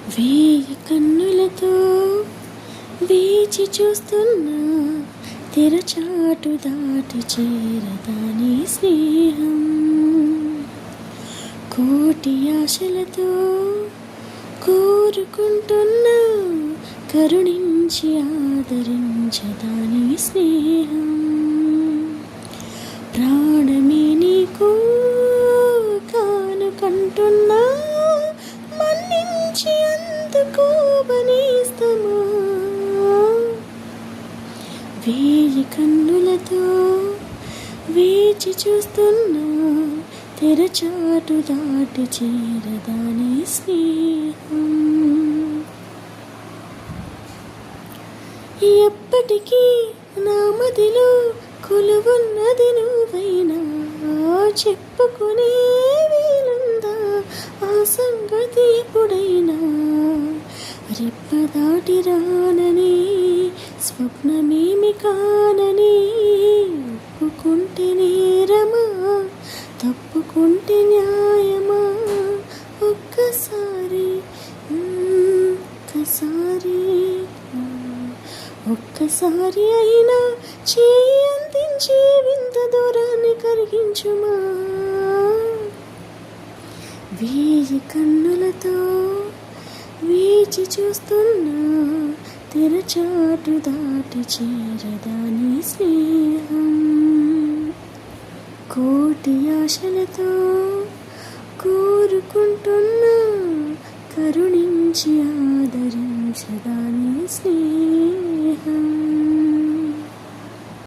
వేయి కన్నులతో వేచి చూస్తున్నా తెరచాటు దాటి చేరదాని స్నేహం. కోటి ఆశలతో కోరుకుంటున్నా కరుణించి ఆదరించదాని స్నేహం. ప్రాణమే నీకు కానుకంటున్నా మన్నించి అందుకోవనేస్తమా. వేయి కన్నులతో వేచి చూస్తున్నా తెరచాటు దాటి చేరదాని స్నేహం. ఎప్పటికీ నా మదిలో కొలువున్నది నువ్వైనా చెప్పుకునే వీలుందా ఆ సంగతి ఎప్పుడైనా. రెప్పదాటి రానని స్వప్నమేమి కానని ఒప్పుకుంటే నేరమా తప్పుకుంటే న్యాయమా. ఒక్కసారి అయినా చేయి అందించి వింత దూరాన్ని కరిగించుమా. వేయి కన్నులతో వేచి చూస్తున్నా తెరచాటు దాటి చేరదాని స్నేహం. కోటి ఆశలతో కోరుకుంటున్నా కరుణించి ఆదరించదాని స్నేహం.